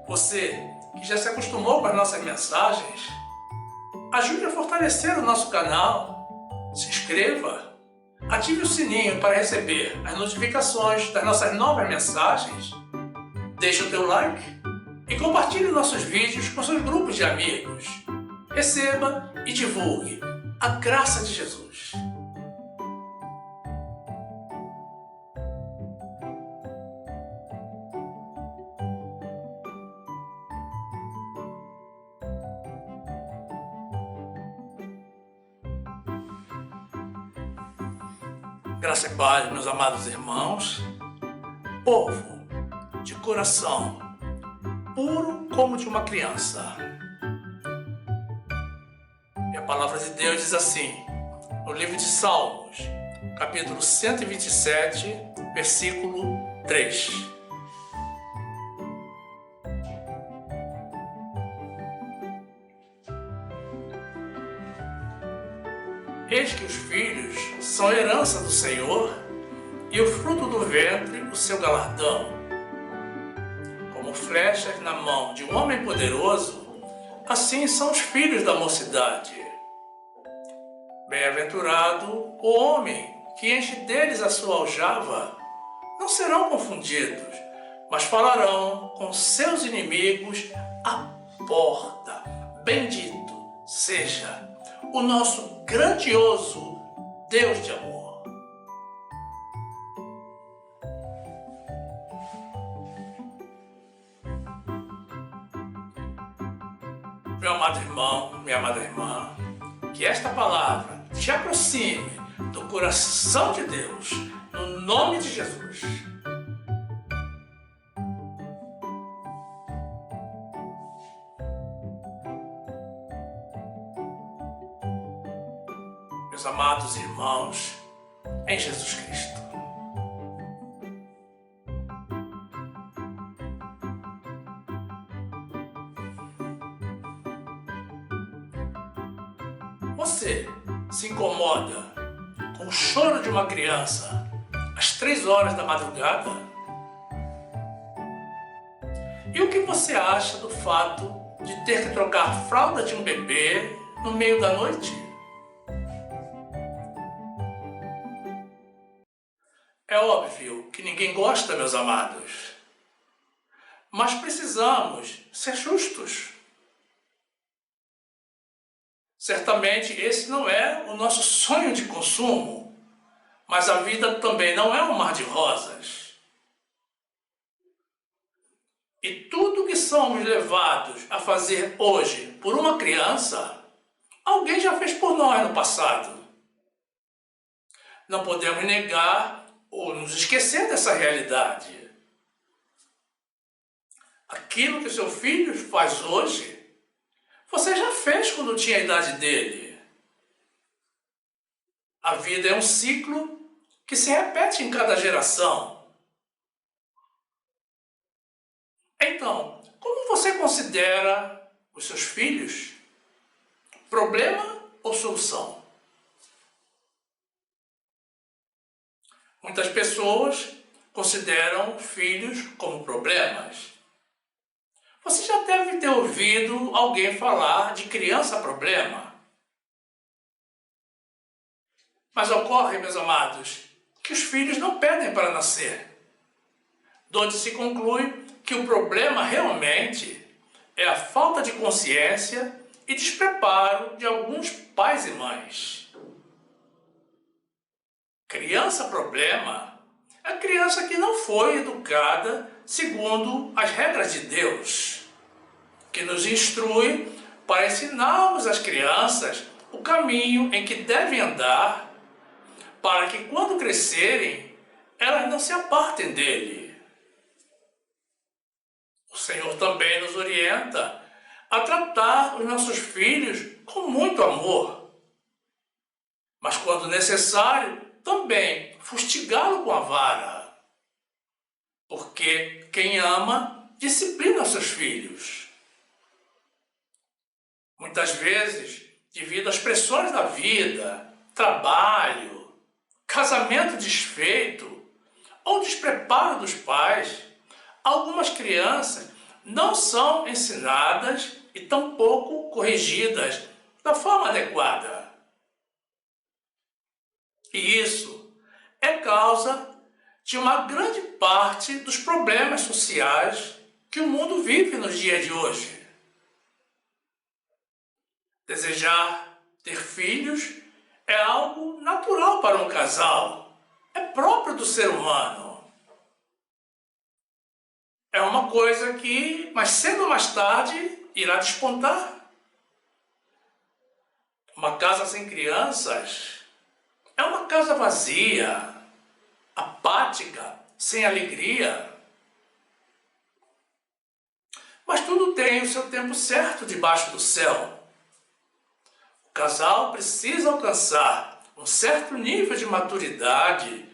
Você que já se acostumou com as nossas mensagens, ajude a fortalecer o nosso canal, se inscreva, ative o sininho para receber as notificações das nossas novas mensagens, deixe o teu like e compartilhe nossos vídeos com seus grupos de amigos. Receba e divulgue a graça de Jesus. Graça e paz, meus amados irmãos, povo de coração puro como de uma criança. E a palavra de Deus diz assim, no livro de Salmos, capítulo 127, versículo 3. Eis que os filhos são herança do Senhor, e o fruto do ventre o seu galardão. Como flechas na mão de um homem poderoso, assim são os filhos da mocidade. Bem-aventurado o homem que enche deles a sua aljava. Não serão confundidos, mas falarão com seus inimigos à porta. Bendito seja o nosso grandioso Deus de amor. Meu amado irmão, minha amada irmã, que esta palavra te aproxime do coração de Deus, no nome de Jesus. Meus amados irmãos, em Jesus Cristo. Você se incomoda com o choro de uma criança às 3 horas da madrugada? E o que você acha do fato de ter que trocar a fralda de um bebê no meio da noite? É óbvio que ninguém gosta, meus amados, mas precisamos ser justos. Certamente esse não é o nosso sonho de consumo, mas a vida também não é um mar de rosas. E tudo que somos levados a fazer hoje por uma criança, alguém já fez por nós no passado. Não podemos negar ou nos esquecer dessa realidade. Aquilo que seu filho faz hoje, você já fez quando tinha a idade dele. A vida é um ciclo que se repete em cada geração. Então, como você considera os seus filhos? Problema ou solução? Muitas pessoas consideram filhos como problemas. Você já deve ter ouvido alguém falar de criança-problema. Mas ocorre, meus amados, que os filhos não pedem para nascer. Donde se conclui que o problema realmente é a falta de consciência e despreparo de alguns pais e mães. Criança-problema é a criança que não foi educada segundo as regras de Deus, que nos instrui para ensinarmos às crianças o caminho em que devem andar, para que quando crescerem, elas não se apartem dele. O Senhor também nos orienta a tratar os nossos filhos com muito amor, mas quando necessário, também fustigá-lo com a vara. Porque quem ama, disciplina seus filhos. Muitas vezes, devido às pressões da vida, trabalho, casamento desfeito ou despreparo dos pais, algumas crianças não são ensinadas e tampouco corrigidas da forma adequada. E isso é causa de uma grande parte dos problemas sociais que o mundo vive nos dias de hoje. Desejar ter filhos é algo natural para um casal, é próprio do ser humano. É uma coisa que, mais cedo ou mais tarde, irá despontar. Uma casa sem crianças é uma casa vazia, apática, sem alegria. Mas tudo tem o seu tempo certo debaixo do céu. O casal precisa alcançar um certo nível de maturidade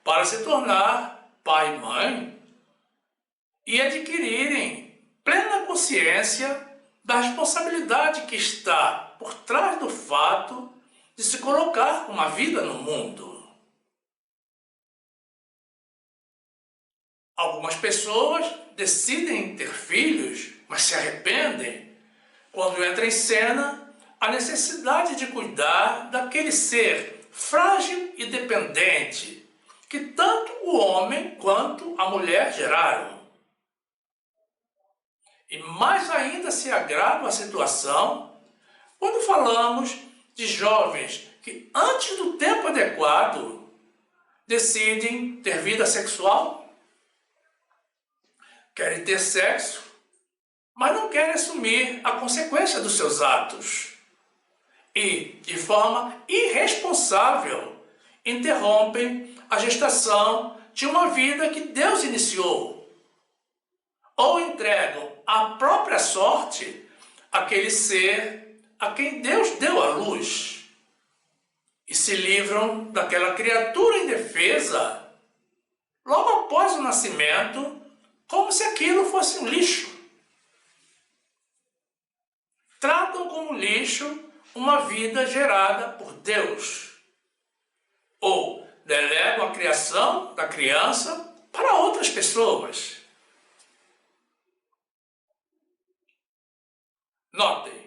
para se tornar pai e mãe e adquirirem plena consciência da responsabilidade que está por trás do fato de se colocar uma vida no mundo. Algumas pessoas decidem ter filhos, mas se arrependem quando entra em cena a necessidade de cuidar daquele ser frágil e dependente que tanto o homem quanto a mulher geraram. E mais ainda se agrava a situação quando falamos de jovens que, antes do tempo adequado, decidem ter vida sexual. Querem ter sexo, mas não querem assumir a consequência dos seus atos. E, de forma irresponsável, interrompem a gestação de uma vida que Deus iniciou. Ou entregam à própria sorte aquele ser a quem Deus deu a luz. E se livram daquela criatura indefesa logo após o nascimento, como se aquilo fosse um lixo. Tratam como lixo uma vida gerada por Deus. Ou delegam a criação da criança para outras pessoas. Notem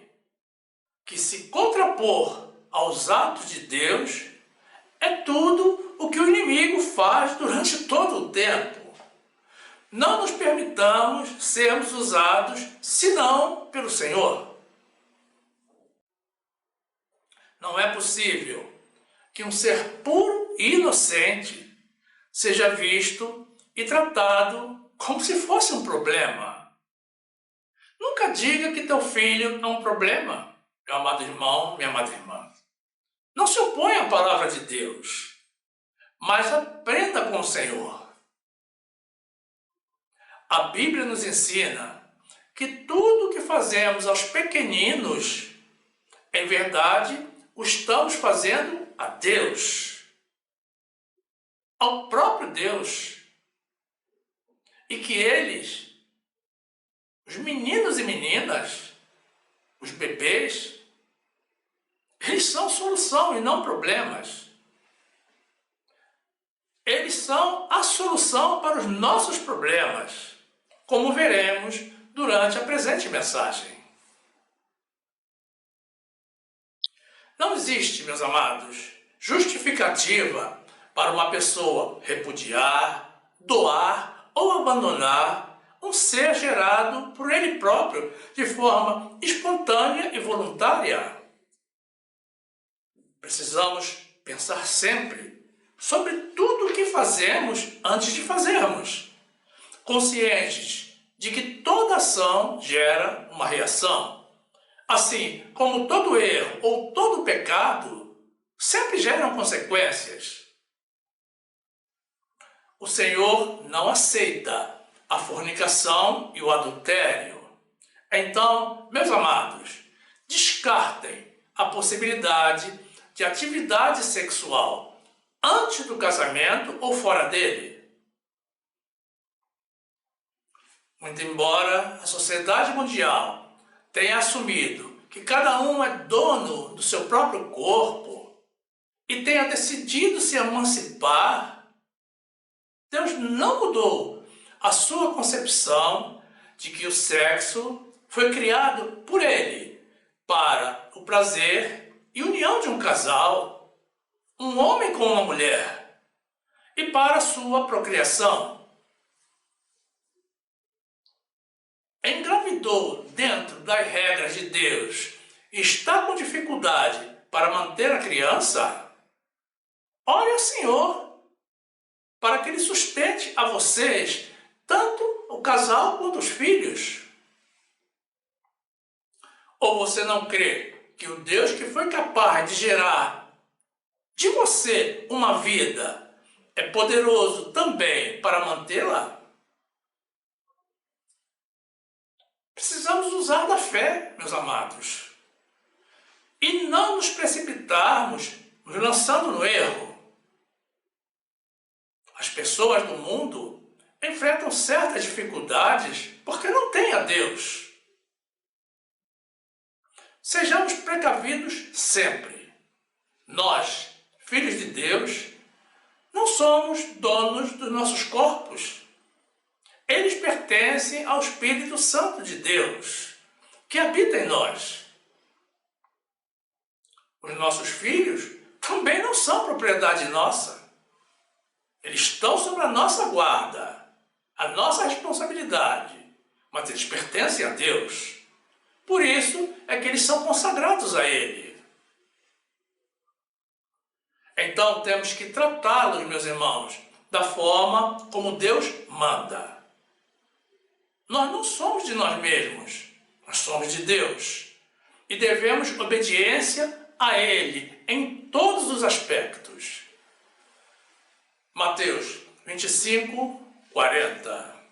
que se contrapor aos atos de Deus é tudo o que o inimigo faz durante todo o tempo. Não nos permitamos sermos usados, senão pelo Senhor. Não é possível que um ser puro e inocente seja visto e tratado como se fosse um problema. Nunca diga que teu filho é um problema, meu amado irmão, minha amada irmã. Não se oponha à palavra de Deus, mas aprenda com o Senhor. A Bíblia nos ensina que tudo o que fazemos aos pequeninos, em verdade, o estamos fazendo a Deus, ao próprio Deus, e que eles, os meninos e meninas, os bebês, eles são solução e não problemas. Eles são a solução para os nossos problemas, como veremos durante a presente mensagem. Não existe, meus amados, justificativa para uma pessoa repudiar, doar ou abandonar um ser gerado por ele próprio de forma espontânea e voluntária. Precisamos pensar sempre sobre tudo o que fazemos antes de fazermos, conscientes de que toda ação gera uma reação. Assim como todo erro ou todo pecado sempre geram consequências. O Senhor não aceita a fornicação e o adultério. Então, meus amados, descartem a possibilidade de atividade sexual antes do casamento ou fora dele. Muito embora a sociedade mundial tenha assumido que cada um é dono do seu próprio corpo e tenha decidido se emancipar, Deus não mudou a sua concepção de que o sexo foi criado por ele para o prazer e união de um casal, um homem com uma mulher, e para a sua procriação. Engravidou dentro das regras de Deus e está com dificuldade para manter a criança? Ore ao Senhor para que Ele sustente a vocês, tanto o casal quanto os filhos. Ou você não crê que o Deus que foi capaz de gerar de você uma vida é poderoso também para mantê-la? Precisamos usar da fé, meus amados, e não nos precipitarmos nos lançando no erro. As pessoas do mundo enfrentam certas dificuldades porque não têm a Deus. Sejamos precavidos sempre. Nós, filhos de Deus, não somos donos dos nossos corpos. Eles pertencem ao Espírito Santo de Deus, que habita em nós. Os nossos filhos também não são propriedade nossa. Eles estão sob a nossa guarda, a nossa responsabilidade, mas eles pertencem a Deus. Por isso é que eles são consagrados a Ele. Então temos que tratá-los, meus irmãos, da forma como Deus manda. Nós não somos de nós mesmos, nós somos de Deus. E devemos obediência a Ele em todos os aspectos. Mateus 25, 40.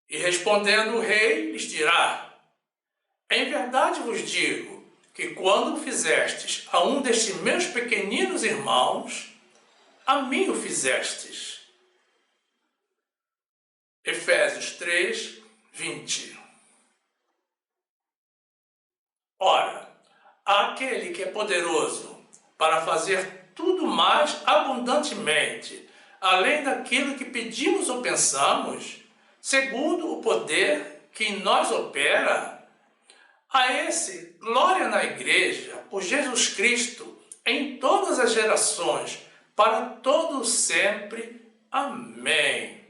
E respondendo o rei, lhes dirá: em verdade vos digo que quando fizestes a um destes meus pequeninos irmãos, a mim o fizestes. Efésios 3, 20. Ora, aquele que é poderoso para fazer tudo mais abundantemente, além daquilo que pedimos ou pensamos, segundo o poder que em nós opera, a esse glória na Igreja, por Jesus Cristo, em todas as gerações, para todo sempre. Amém.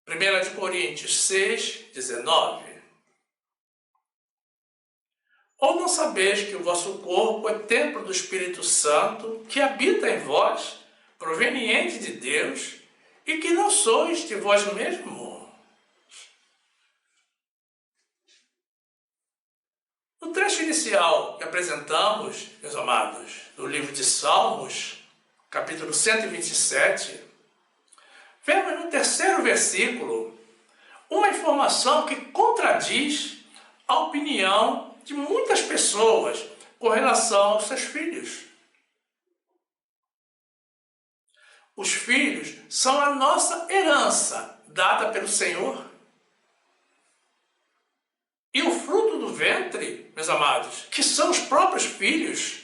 1 Coríntios 6, 19. Ou não sabeis que o vosso corpo é templo do Espírito Santo, que habita em vós, proveniente de Deus, e que não sois de vós mesmo? No trecho inicial que apresentamos, meus amados, do livro de Salmos, capítulo 127, vemos no terceiro versículo uma informação que contradiz a opinião de muitas pessoas com relação aos seus filhos. Os filhos são a nossa herança dada pelo Senhor. E o fruto do ventre, meus amados, que são os próprios filhos,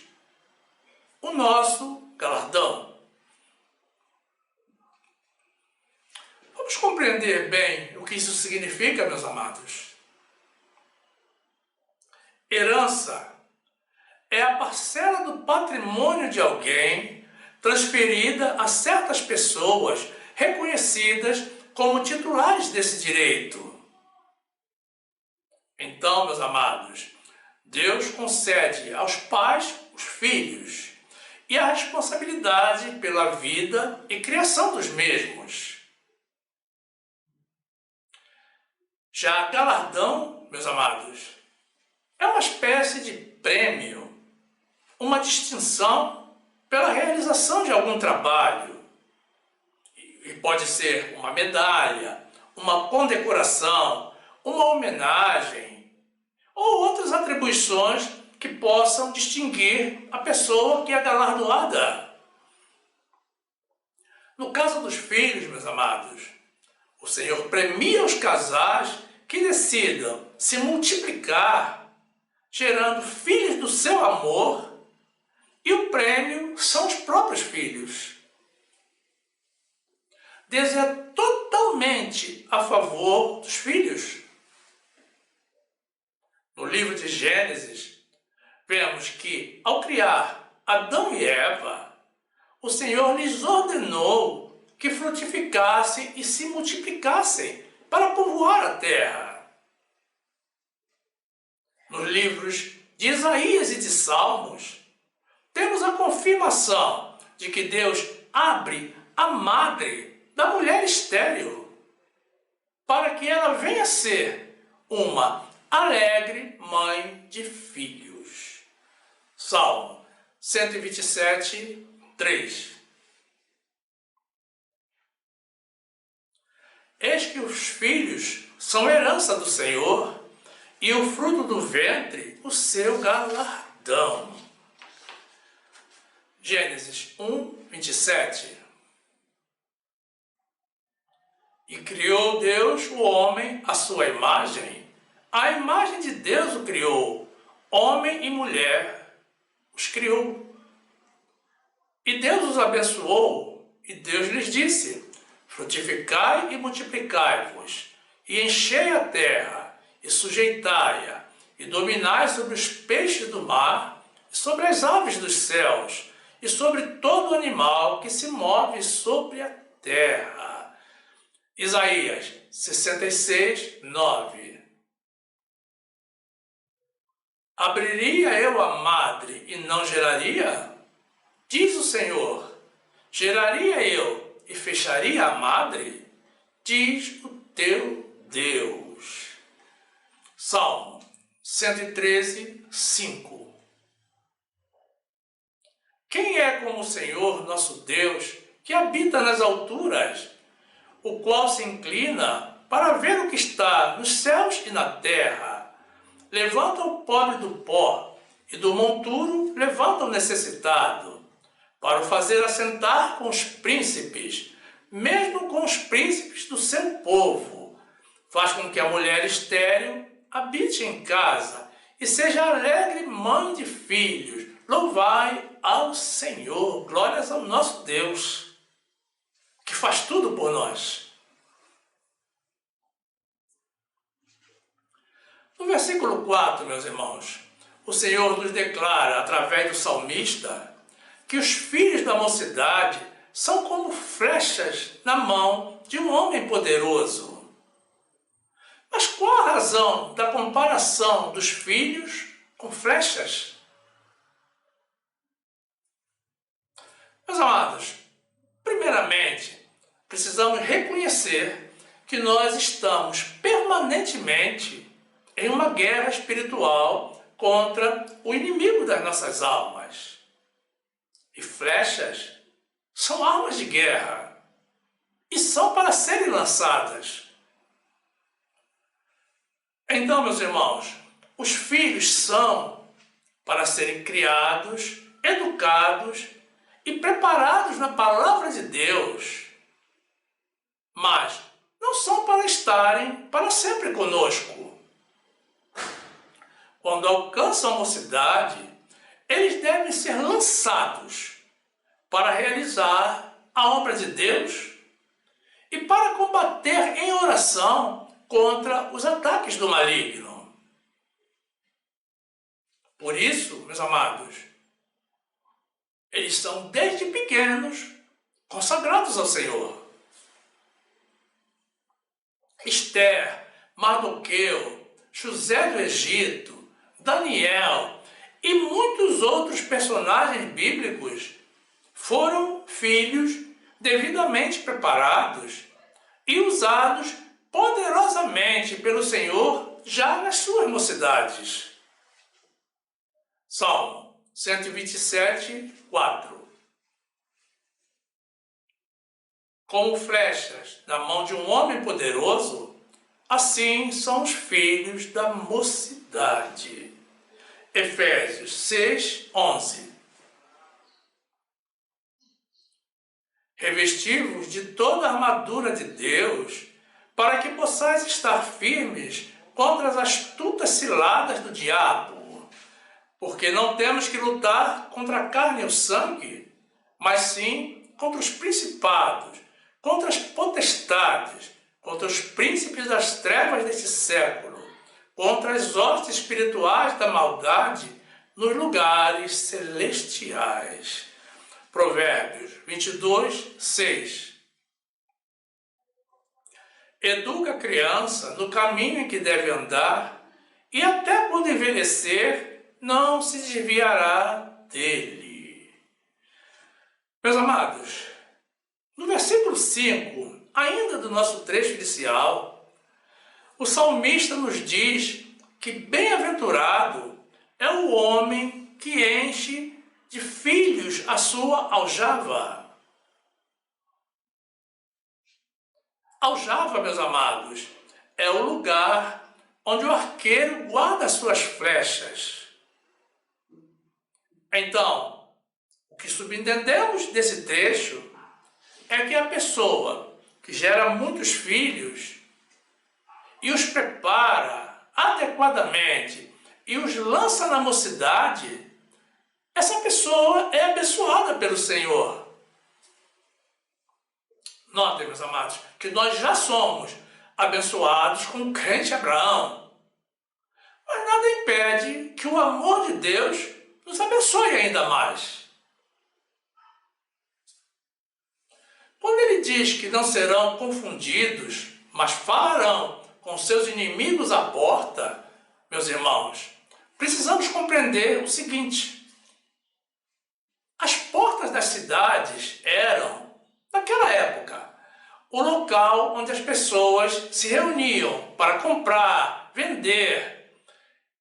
o nosso galardão. Vamos compreender bem o que isso significa, meus amados. Herança é a parcela do patrimônio de alguém transferida a certas pessoas reconhecidas como titulares desse direito. Então, meus amados, Deus concede aos pais os filhos e a responsabilidade pela vida e criação dos mesmos. Já galardão, meus amados, é uma espécie de prêmio, uma distinção pela realização de algum trabalho. E pode ser uma medalha, uma condecoração, uma homenagem ou outras atribuições que possam distinguir a pessoa que é galardoada. No caso dos filhos, meus amados, o Senhor premia os casais que decidam se multiplicar, gerando filhos do seu amor, e o prêmio são os próprios filhos. Deus é totalmente a favor dos filhos. No livro de Gênesis, vemos que, ao criar Adão e Eva, o Senhor lhes ordenou que frutificassem e se multiplicassem para povoar a terra. Nos livros de Isaías e de Salmos, temos a confirmação de que Deus abre a madre da mulher estéril para que ela venha a ser uma alegre mãe de filhos. Salmo 127, 3. Eis que os filhos são herança do Senhor, e o fruto do ventre, o seu galardão. Gênesis 1, 27. E criou Deus o homem à sua imagem. A imagem de Deus o criou. Homem e mulher os criou. E Deus os abençoou. E Deus lhes disse: frutificai e multiplicai-vos, e enchei a terra, e sujeitai-a, e dominai sobre os peixes do mar, e sobre as aves dos céus, e sobre todo animal que se move sobre a terra. Isaías 66, 9. Abriria eu a madre e não geraria? Diz o Senhor. Geraria eu e fecharia a madre? Diz o teu Deus. Salmo 113, 5. Quem é como o Senhor, nosso Deus, que habita nas alturas, o qual se inclina para ver o que está nos céus e na terra? Levanta o pobre do pó, e do monturo levanta o necessitado, para o fazer assentar com os príncipes, mesmo com os príncipes do seu povo. Faz com que a mulher estéril habite em casa e seja alegre mãe de filhos. Louvai ao Senhor, glórias ao nosso Deus, que faz tudo por nós. No versículo 4, meus irmãos, o Senhor nos declara, através do salmista, que os filhos da mocidade são como flechas na mão de um homem poderoso. Mas qual a razão da comparação dos filhos com flechas? Meus amados, primeiramente, precisamos reconhecer que nós estamos permanentemente em uma guerra espiritual contra o inimigo das nossas almas. E flechas são armas de guerra e são para serem lançadas. Então, meus irmãos, os filhos são para serem criados, educados e preparados na palavra de Deus, mas não são para estarem para sempre conosco. Quando alcançam a mocidade, eles devem ser lançados para realizar a obra de Deus e para combater em oração contra os ataques do maligno. Por isso, meus amados, eles são desde pequenos consagrados ao Senhor. Esther, Mardoqueu, José do Egito, Daniel e muitos outros personagens bíblicos foram filhos devidamente preparados e usados poderosamente pelo Senhor já nas suas mocidades. Salmo 127, 4. Como flechas na mão de um homem poderoso, assim são os filhos da mocidade. Efésios 6, 11. Revesti-vos de toda a armadura de Deus, para que possais estar firmes contra as astutas ciladas do diabo. Porque não temos que lutar contra a carne e o sangue, mas sim contra os principados, contra as potestades, contra os príncipes das trevas deste século, contra as hostes espirituais da maldade nos lugares celestiais. Provérbios 22, 6. Educa a criança no caminho em que deve andar, e até quando envelhecer, não se desviará dele. Meus amados, no versículo 5, ainda do nosso trecho inicial, o salmista nos diz que bem-aventurado é o homem que enche de filhos a sua aljava. Aljava, meus amados, é o lugar onde o arqueiro guarda as suas flechas. Então, o que subentendemos desse trecho é que a pessoa que gera muitos filhos e os prepara adequadamente e os lança na mocidade, essa pessoa é abençoada pelo Senhor. Notem, meus amados, que nós já somos abençoados com o crente Abraão. Mas nada impede que o amor de Deus nos abençoe ainda mais. Quando ele diz que não serão confundidos, mas falarão com seus inimigos à porta, meus irmãos, precisamos compreender o seguinte: as portas das cidades eram, naquela época, o local onde as pessoas se reuniam para comprar, vender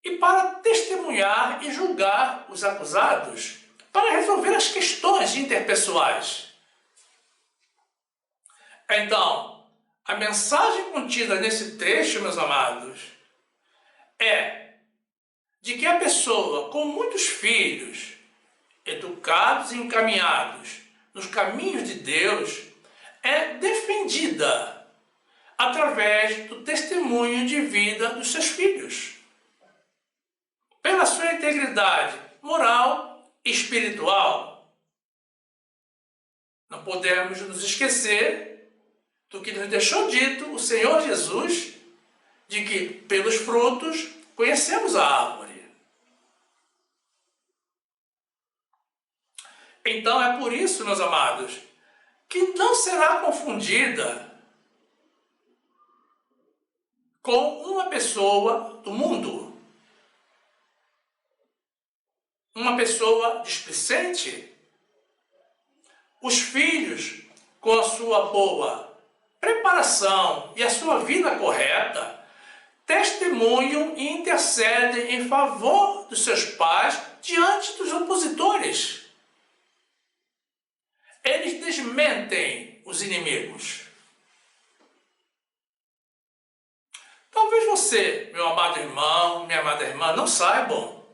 e para testemunhar e julgar os acusados, para resolver as questões interpessoais. Então, a mensagem contida nesse trecho, meus amados, é de que a pessoa com muitos filhos, educados e encaminhados nos caminhos de Deus, é defendida através do testemunho de vida dos seus filhos, pela sua integridade moral e espiritual. Não podemos nos esquecer do que nos deixou dito o Senhor Jesus, de que pelos frutos conhecemos a árvore. Então é por isso, meus amados, que não será confundida com uma pessoa do mundo, uma pessoa displicente. Os filhos, com a sua boa preparação e a sua vida correta, testemunham e intercedem em favor dos seus pais diante dos opositores. Eles desmentem os inimigos. Talvez você, meu amado irmão, minha amada irmã, não saibam,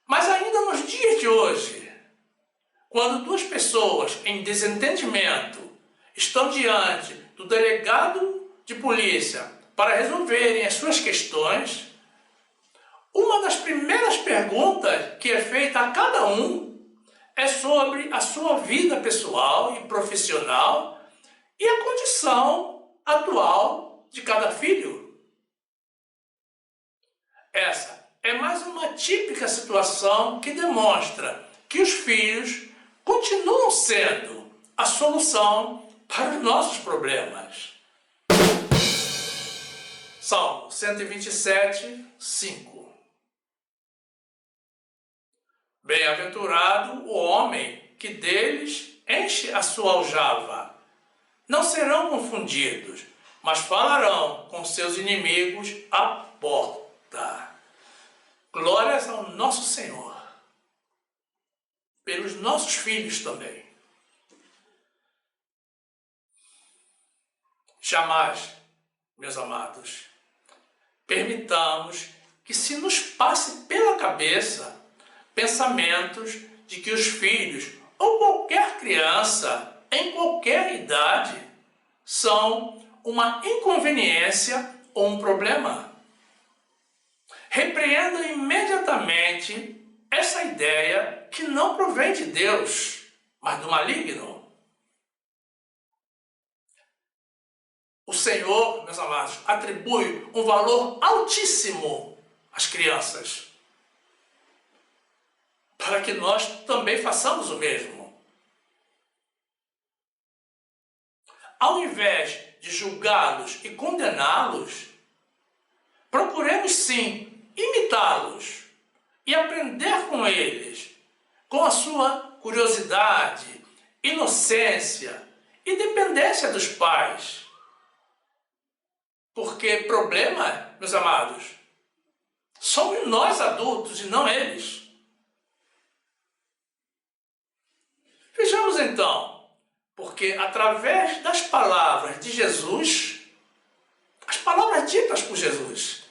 mas ainda nos dias de hoje, quando duas pessoas em desentendimento estão diante do delegado de polícia para resolverem as suas questões, uma das primeiras perguntas que é feita a cada um é sobre a sua vida pessoal e profissional e a condição atual de cada filho. Essa é mais uma típica situação que demonstra que os filhos continuam sendo a solução para os nossos problemas. Salmo 127, 5. Bem-aventurado o homem que deles enche a sua aljava. Não serão confundidos, mas falarão com seus inimigos à porta. Glórias ao nosso Senhor, pelos nossos filhos também. Jamais, meus amados, permitamos que se nos passe pela cabeça pensamentos de que os filhos ou qualquer criança em qualquer idade são uma inconveniência ou um problema. Repreenda imediatamente essa ideia que não provém de Deus, mas do maligno. Senhor, meus amados, atribui um valor altíssimo às crianças, para que nós também façamos o mesmo. Ao invés de julgá-los e condená-los, procuremos sim imitá-los e aprender com eles, com a sua curiosidade, inocência e dependência dos pais. Porque problema, meus amados, somos nós adultos e não eles. Vejamos então, porque através das palavras de Jesus, as palavras ditas por Jesus,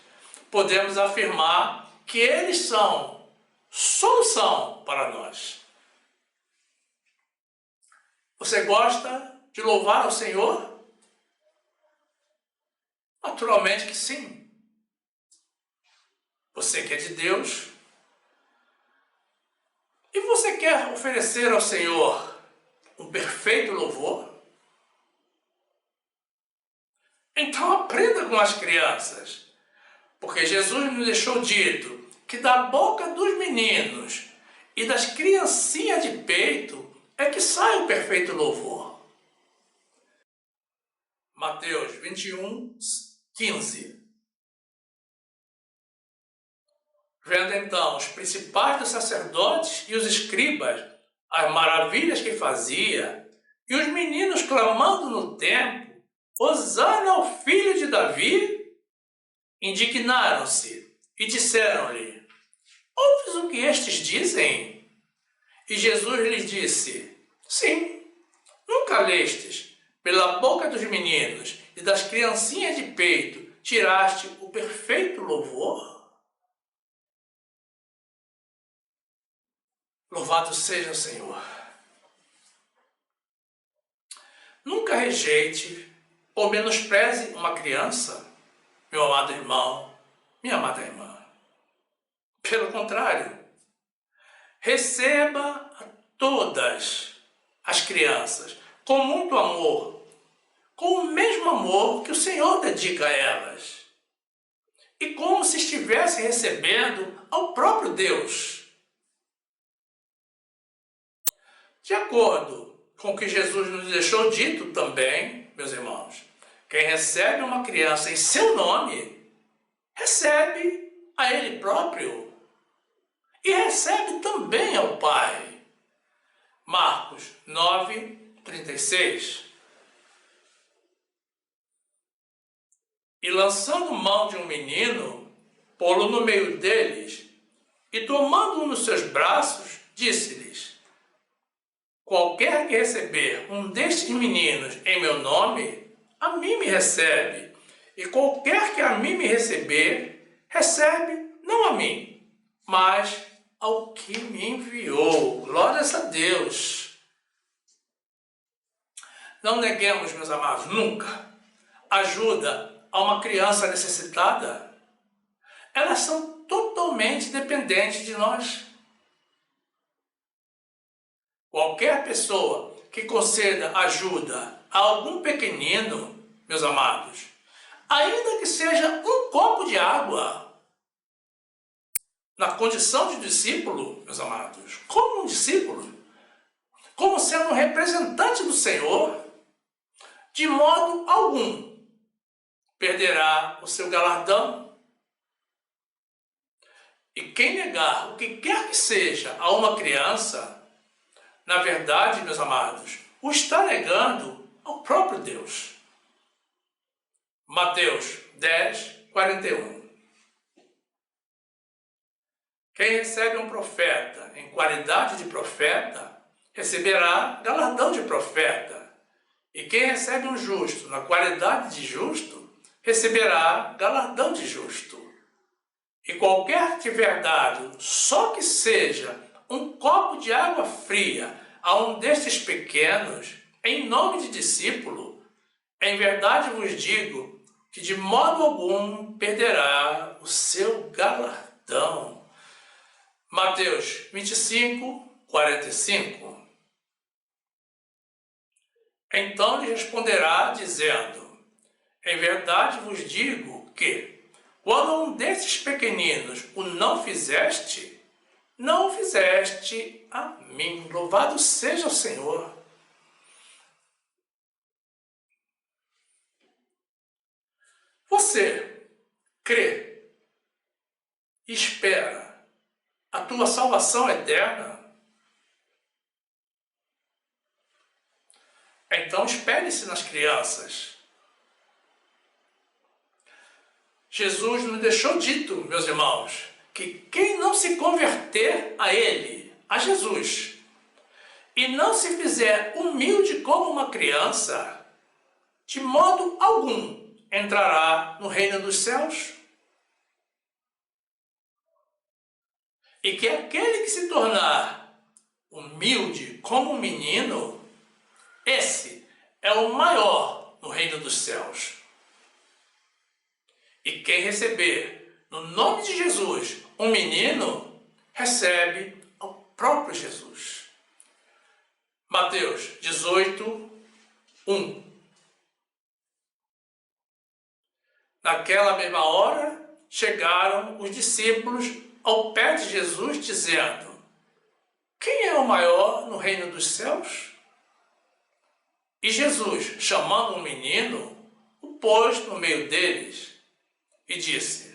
podemos afirmar que eles são solução para nós. Você gosta de louvar ao Senhor? Naturalmente que sim. Você que é de Deus. E você quer oferecer ao Senhor um perfeito louvor? Então aprenda com as crianças. Porque Jesus nos deixou dito que da boca dos meninos e das criancinhas de peito é que sai o perfeito louvor. Mateus 21, 15. Vendo então os principais dos sacerdotes e os escribas as maravilhas que fazia, e os meninos clamando no templo, Hosana ao filho de Davi, indignaram-se e disseram-lhe: ouves o que estes dizem? E Jesus lhes disse: sim, nunca lestes, pela boca dos meninos e das criancinhas de peito, tiraste o perfeito louvor? Louvado seja o Senhor. Nunca rejeite ou menospreze uma criança, meu amado irmão, minha amada irmã. Pelo contrário, receba a todas as crianças com muito amor, com o mesmo amor que o Senhor dedica a elas, e como se estivesse recebendo ao próprio Deus. De acordo com o que Jesus nos deixou dito também, meus irmãos, quem recebe uma criança em seu nome, recebe a Ele próprio e recebe também ao Pai. Marcos 9, 36. E lançando mão de um menino, pô-lo no meio deles, e tomando-o nos seus braços, disse-lhes: qualquer que receber um destes meninos em meu nome, a mim me recebe. E qualquer que a mim me receber, recebe não a mim, mas ao que me enviou. Glórias a Deus. Não neguemos, meus amados, nunca ajuda a uma criança necessitada. Elas são totalmente dependentes de nós. Qualquer pessoa que conceda ajuda a algum pequenino, meus amados, ainda que seja um copo de água, na condição de discípulo, meus amados, como um discípulo, como sendo um representante do Senhor, de modo algum perderá o seu galardão. E quem negar o que quer que seja a uma criança, na verdade, meus amados, o está negando ao próprio Deus. Mateus 10, 41. Quem recebe um profeta em qualidade de profeta, receberá galardão de profeta. E quem recebe um justo na qualidade de justo, receberá galardão de justo. E qualquer que tiver dado, só que seja um copo de água fria a um destes pequenos, em nome de discípulo, em verdade vos digo que de modo algum perderá o seu galardão. Mateus 25, 45. Então lhe responderá, dizendo: Em verdade vos digo que, quando um desses pequeninos o não fizeste, não o fizeste a mim. Louvado seja o Senhor. Você crê e espera a tua salvação eterna? Então espere-se nas crianças. Jesus nos deixou dito, meus irmãos, que quem não se converter a Ele, a Jesus, e não se fizer humilde como uma criança, de modo algum entrará no reino dos céus. E que aquele que se tornar humilde como um menino, esse é o maior no reino dos céus. E quem receber no nome de Jesus um menino, recebe ao próprio Jesus. Mateus 18, 1. Naquela mesma hora, chegaram os discípulos ao pé de Jesus, dizendo: quem é o maior no reino dos céus? E Jesus, chamando um menino, o pôs no meio deles e disse: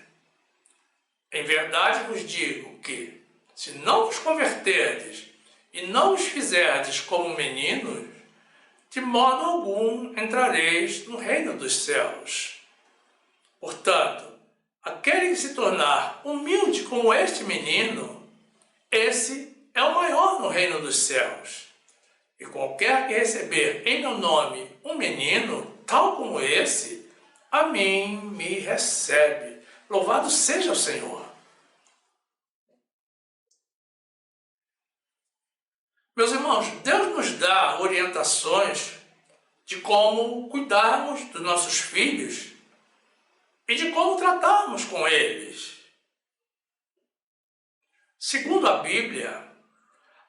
em verdade vos digo que, se não vos converterdes e não os fizerdes como meninos, de modo algum entrareis no reino dos céus. Portanto, aquele que se tornar humilde como este menino, esse é o maior no reino dos céus. E qualquer que receber em meu nome um menino, tal como esse, a mim me recebe. Louvado seja o Senhor. Meus irmãos, Deus nos dá orientações de como cuidarmos dos nossos filhos e de como tratarmos com eles. Segundo a Bíblia,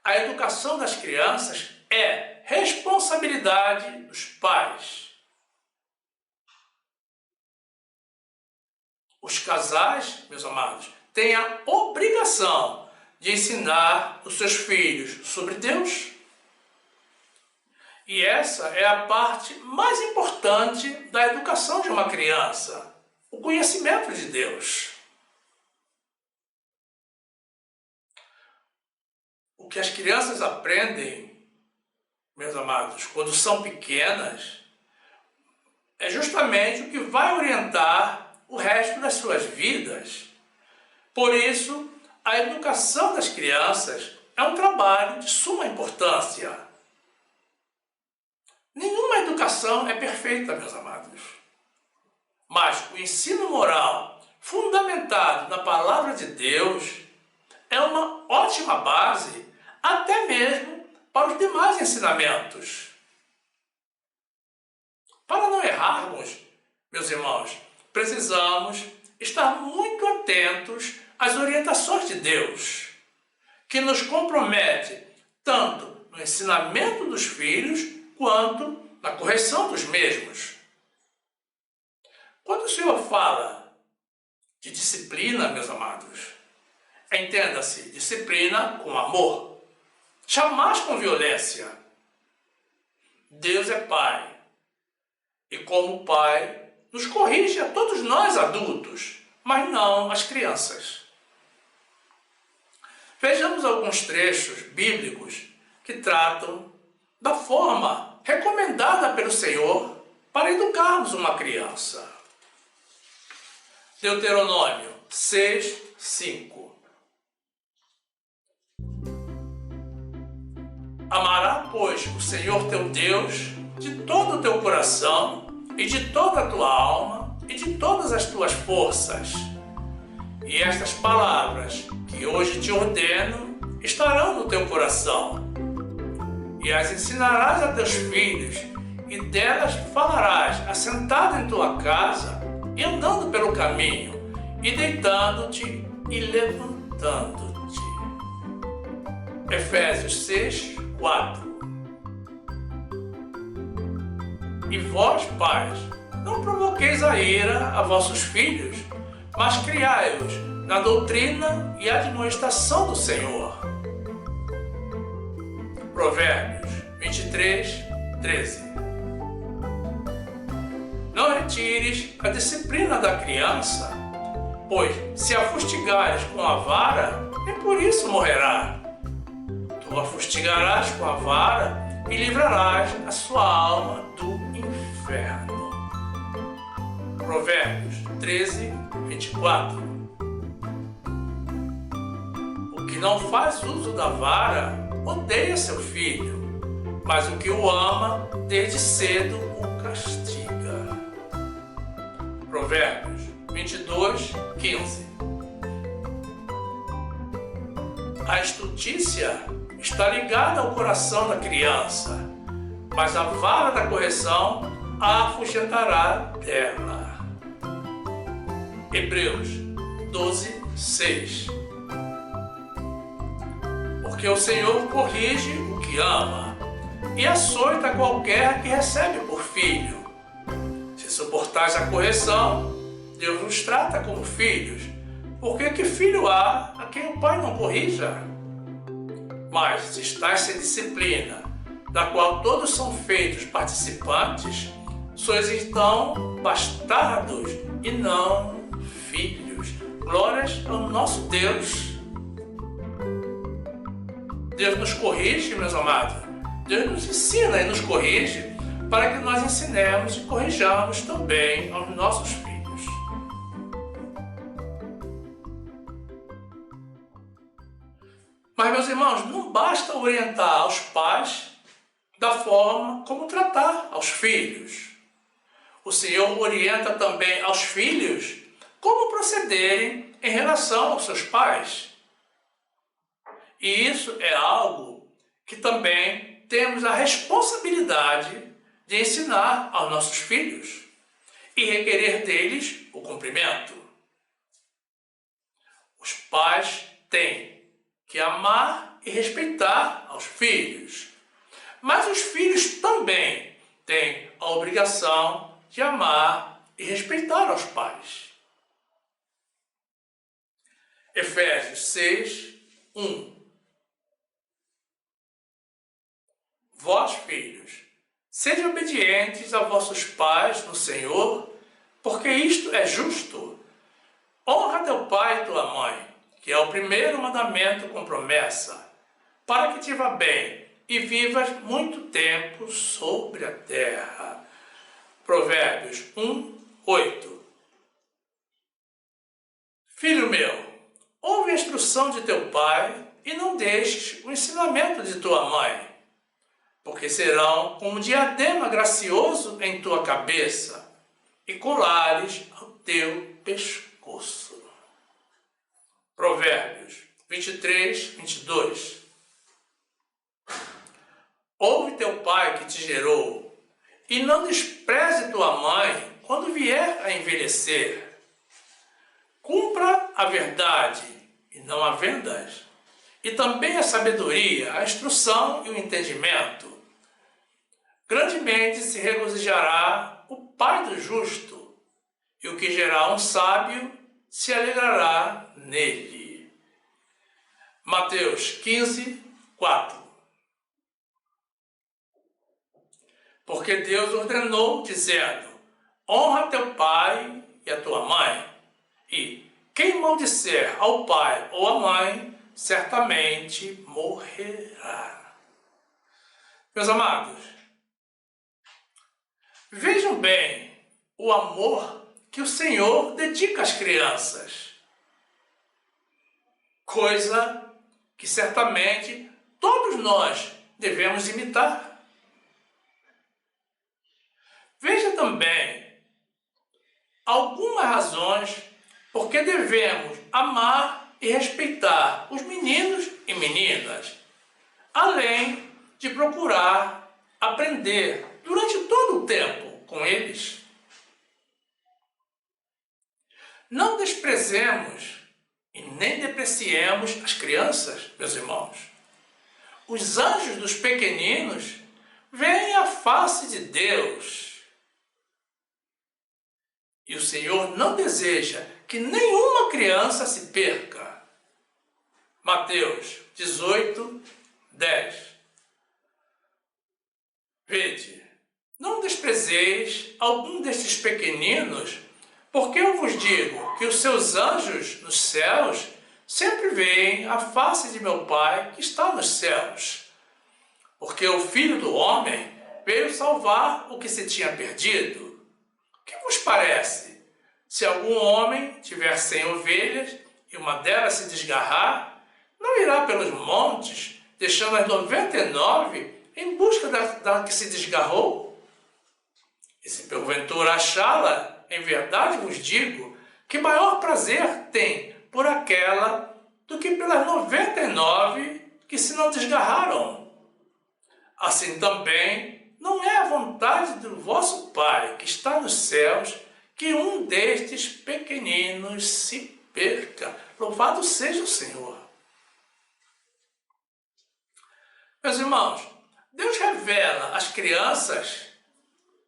a educação das crianças é responsabilidade dos pais. Os casais, meus amados, têm a obrigação de ensinar os seus filhos sobre Deus. E essa é a parte mais importante da educação de uma criança. O conhecimento de Deus. O que as crianças aprendem, meus amados, quando são pequenas, é justamente o que vai orientar o resto das suas vidas. Por isso, a educação das crianças é um trabalho de suma importância. Nenhuma educação é perfeita, meus amados. Mas o ensino moral, fundamentado na palavra de Deus, é uma ótima base até mesmo para os demais ensinamentos. Para não errarmos, meus irmãos, precisamos estar muito atentos às orientações de Deus, que nos compromete tanto no ensinamento dos filhos quanto na correção dos mesmos. Quando o Senhor fala de disciplina, meus amados, entenda-se, disciplina com amor, jamais com violência. Deus é Pai, e como Pai, nos corrige a todos nós adultos, mas não as crianças. Vejamos alguns trechos bíblicos que tratam da forma recomendada pelo Senhor para educarmos uma criança. Deuteronômio 6, 5. Amará, pois, o Senhor teu Deus de todo o teu coração e de toda a tua alma e de todas as tuas forças. E estas palavras que hoje te ordeno estarão no teu coração. E as ensinarás a teus filhos, e delas falarás assentado em tua casa, e andando pelo caminho, e deitando-te e levantando-te. Efésios 6, 4. E vós, pais, não provoqueis a ira a vossos filhos, mas criai-os na doutrina e admoestação do Senhor. Provérbios 23, 13. Não retires a disciplina da criança, pois se a fustigares com a vara, nem por isso morrerá. Tu a fustigarás com a vara e livrarás a sua alma do inferno. Provérbios 13, 24. O que não faz uso da vara odeia seu filho, mas o que o ama desde cedo o castiga. Provérbios 22, 15. A estutícia está ligada ao coração da criança, mas a vara da correção a afugentará dela. Hebreus 12, 6. Porque o Senhor corrige o que ama e açoita qualquer que recebe por filho. Se suportais a correção, Deus nos trata como filhos, porque que filho há a quem o pai não corrija? Mas se estáis sem disciplina, da qual todos são feitos participantes, sois então bastardos e não filhos. Glórias ao nosso Deus. Deus nos corrige, meus amados. Deus nos ensina e nos corrige para que nós ensinemos e corrijamos também aos nossos filhos. Mas, meus irmãos, não basta orientar aos pais da forma como tratar aos filhos. O Senhor orienta também aos filhos como procederem em relação aos seus pais. E isso é algo que também temos a responsabilidade de ensinar aos nossos filhos e requerer deles o cumprimento. Os pais têm que amar e respeitar aos filhos, mas os filhos também têm a obrigação de amar e respeitar aos pais. Efésios 6, 1. Vós, filhos, sede obedientes a vossos pais no Senhor, porque isto é justo. Honra teu pai e tua mãe, que é o primeiro mandamento com promessa, para que te vá bem e vivas muito tempo sobre a terra. Provérbios 1, 8. Filho meu, ouve a instrução de teu pai e não deixes o ensinamento de tua mãe, porque serão como um diadema gracioso em tua cabeça e colares ao teu pescoço. Provérbios 23, 22. Ouve teu pai que te gerou, e não despreze tua mãe quando vier a envelhecer. Cumpra a verdade e não a vendas, e também a sabedoria, a instrução e o entendimento. Grandemente se regozijará o pai do justo, e o que gerar um sábio se alegrará nele. Mateus 15, 4. Porque Deus ordenou, dizendo: honra teu pai e a tua mãe, e quem maldisser ao pai ou à mãe, certamente morrerá. Meus amados, vejam bem o amor que o Senhor dedica às crianças, coisa que certamente todos nós devemos imitar. Veja também algumas razões por que devemos amar e respeitar os meninos e meninas, além de procurar aprender durante todo o tempo com eles. Não desprezemos e nem depreciemos as crianças, meus irmãos. Os anjos dos pequeninos veem a face de Deus. E o Senhor não deseja que nenhuma criança se perca. Mateus 18, 10. Vede, não desprezeis algum destes pequeninos, porque eu vos digo que os seus anjos nos céus sempre veem a face de meu Pai que está nos céus. Porque o Filho do Homem veio salvar o que se tinha perdido. O que vos parece? Se algum homem tiver 100 ovelhas e uma delas se desgarrar, não irá pelos montes, deixando as 99 em busca da que se desgarrou? E se porventura achá-la, em verdade vos digo, que maior prazer tem por aquela do que pelas 99 que se não desgarraram. Assim também não é a vontade do vosso Pai que está nos céus que um destes pequeninos se perca. Louvado seja o Senhor. Meus irmãos, Deus revela às crianças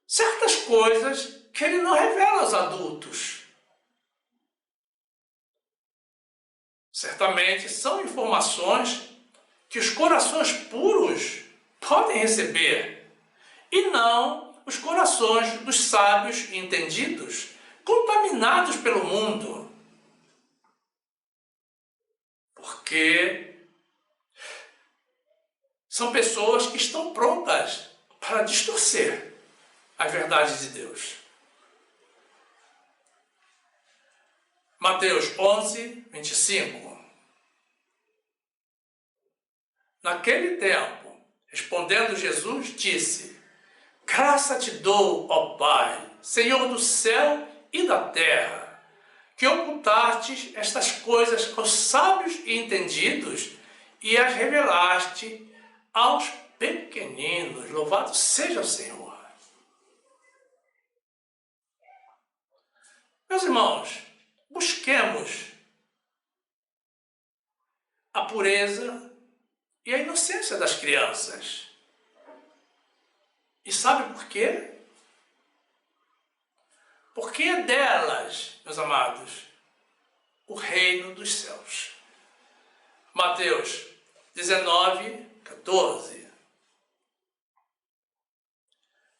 certas coisas que Ele não revela aos adultos. Certamente são informações que os corações puros podem receber, e não os corações dos sábios e entendidos, contaminados pelo mundo. Porque são pessoas que estão prontas para distorcer a verdade de Deus. Mateus 11, 25. Naquele tempo, respondendo Jesus, disse: Graça te dou, ó Pai, Senhor do céu e da terra, que ocultastes estas coisas aos sábios e entendidos e as revelaste aos pequeninos. Louvado seja o Senhor. Meus irmãos, busquemos a pureza e a inocência das crianças. E sabe por quê? Porque é delas, meus amados, o reino dos céus. Mateus 19, 14.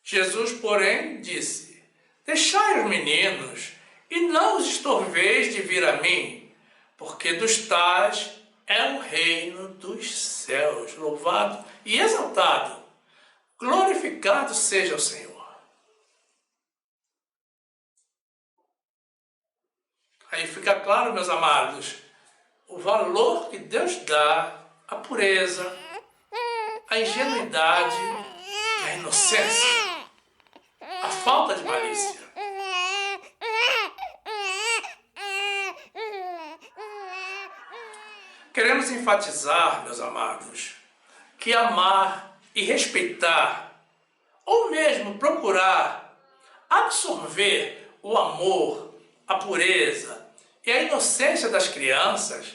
Jesus, porém, disse: Deixai os meninos e não os estorveis de vir a mim, porque dos tais é o reino dos céus. Louvado e exaltado, glorificado seja o Senhor. Aí fica claro, meus amados, o valor que Deus dá à pureza, à ingenuidade e à inocência, à falta de malícia. Queremos enfatizar, meus amados, que amar e respeitar, ou mesmo procurar absorver o amor, a pureza e a inocência das crianças,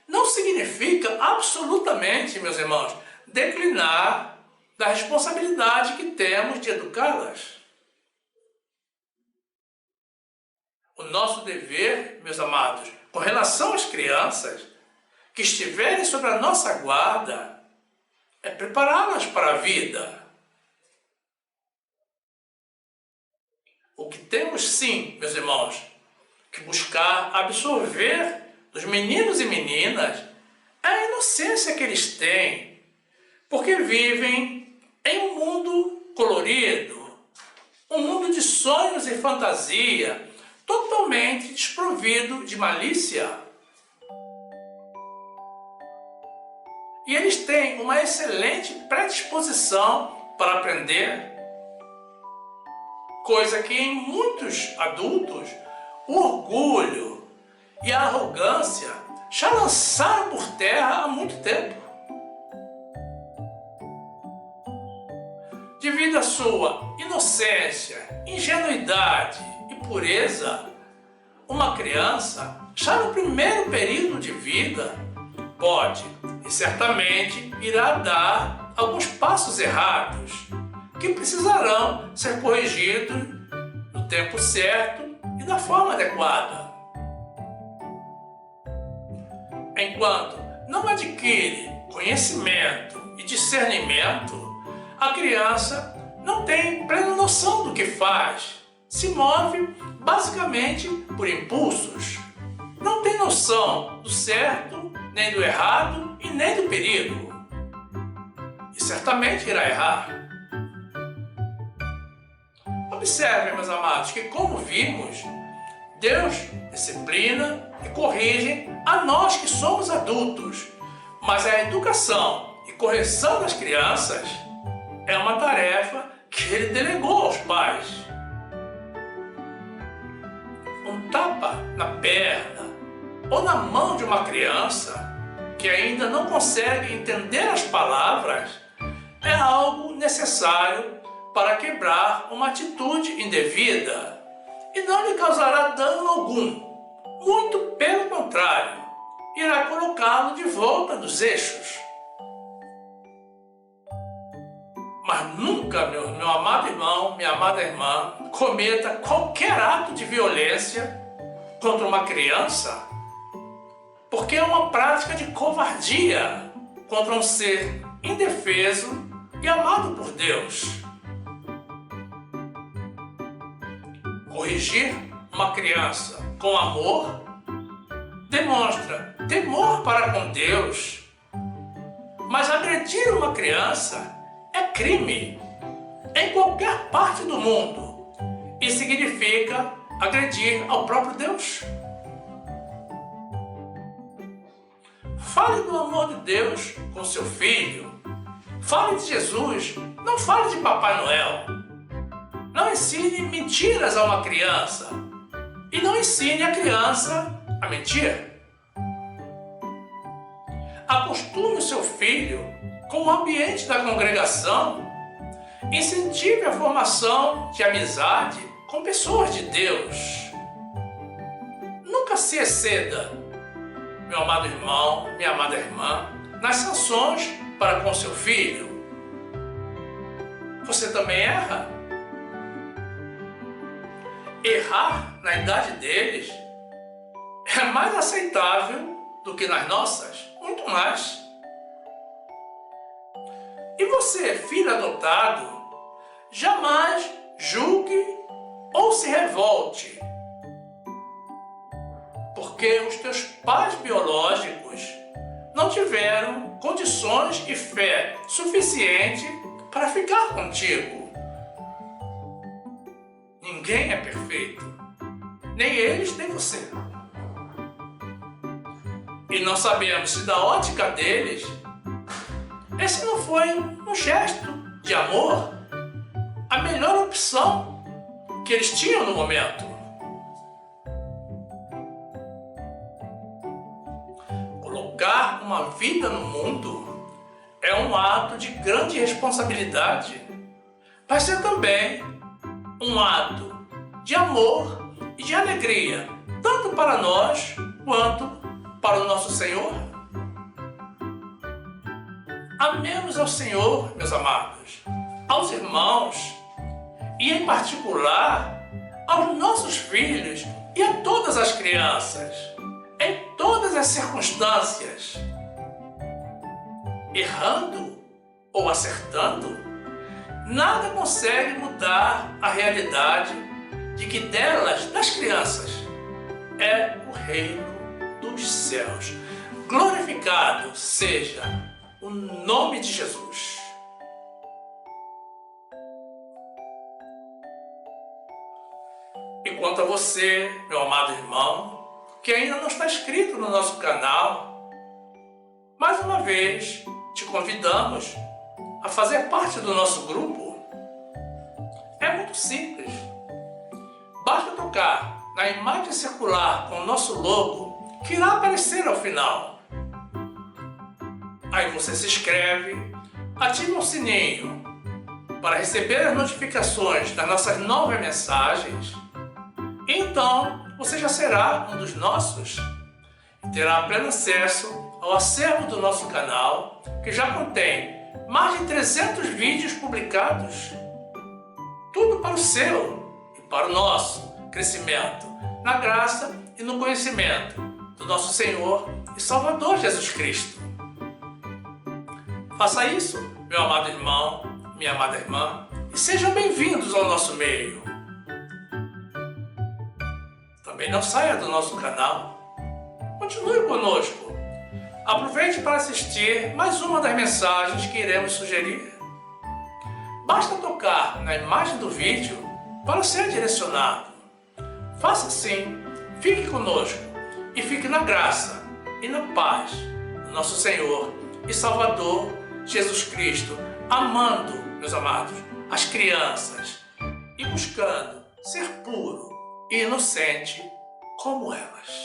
não significa absolutamente, meus irmãos, declinar da responsabilidade que temos de educá-las. O nosso dever, meus amados, com relação às crianças que estiverem sob a nossa guarda, é prepará-las para a vida. O que temos sim, meus irmãos, que buscar absorver dos meninos e meninas é a inocência que eles têm, porque vivem em um mundo colorido, um mundo de sonhos e fantasia, totalmente desprovido de malícia. E eles têm uma excelente predisposição para aprender, coisa que em muitos adultos o orgulho e a arrogância já lançaram por terra há muito tempo. Devido à sua inocência, ingenuidade e pureza, uma criança, já no primeiro período de vida, pode e certamente irá dar alguns passos errados, que precisarão ser corrigidos no tempo certo e e da forma adequada. Enquanto não adquire conhecimento e discernimento, a criança não tem plena noção do que faz, se move basicamente por impulsos. Não tem noção do certo, nem do errado e nem do perigo. E certamente irá errar. Observem, meus amados, que como vimos, Deus disciplina e corrige a nós que somos adultos, mas a educação e correção das crianças é uma tarefa que Ele delegou aos pais. Um tapa na perna ou na mão de uma criança que ainda não consegue entender as palavras é algo necessário para quebrar uma atitude indevida e não lhe causará dano algum. Muito pelo contrário, irá colocá-lo de volta nos eixos. Mas nunca, meu amado irmão, minha amada irmã, cometa qualquer ato de violência contra uma criança, porque é uma prática de covardia contra um ser indefeso e amado por Deus. Corrigir uma criança com amor demonstra temor para com Deus, mas agredir uma criança é crime em qualquer parte do mundo e significa agredir ao próprio Deus. Fale do amor de Deus com seu filho. Fale de Jesus, não fale de Papai Noel. Não ensine mentiras a uma criança e não ensine a criança a mentir. Acostume o seu filho com o ambiente da congregação. Incentive a formação de amizade com pessoas de Deus. Nunca se exceda, meu amado irmão, minha amada irmã, nas sanções para com seu filho. Você também erra? Errar na idade deles é mais aceitável do que nas nossas, muito mais. E você, filho adotado, jamais julgue ou se revolte, porque os teus pais biológicos não tiveram condições e fé suficiente para ficar contigo. Ninguém é perfeito, nem eles nem você. E não sabemos se da ótica deles, esse não foi um gesto de amor, a melhor opção que eles tinham no momento. Colocar uma vida no mundo é um ato de grande responsabilidade, mas é também um ato de amor e de alegria, tanto para nós quanto para o nosso Senhor. Amemos ao Senhor, meus amados, aos irmãos e, em particular, aos nossos filhos e a todas as crianças, em todas as circunstâncias. Errando ou acertando, nada consegue mudar a realidade de que delas, das crianças, é o reino dos céus. Glorificado seja o nome de Jesus. E quanto a você, meu amado irmão, que ainda não está inscrito no nosso canal, mais uma vez te convidamos a fazer parte do nosso grupo. É muito simples. Basta tocar na imagem circular com o nosso logo, que irá aparecer ao final. Aí você se inscreve, ativa o sininho para receber as notificações das nossas novas mensagens. E então você já será um dos nossos e terá pleno acesso ao acervo do nosso canal, que já contém mais de 300 vídeos publicados. Tudo para o seu e para o nosso crescimento na graça e no conhecimento do nosso Senhor e Salvador Jesus Cristo. Faça isso, meu amado irmão, minha amada irmã, e sejam bem-vindos ao nosso meio. Também não saia do nosso canal. Continue conosco. Aproveite para assistir mais uma das mensagens que iremos sugerir. Basta tocar na imagem do vídeo para ser direcionado. Faça assim, fique conosco e fique na graça e na paz do nosso Senhor e Salvador Jesus Cristo, amando, meus amados, as crianças e buscando ser puro e inocente como elas.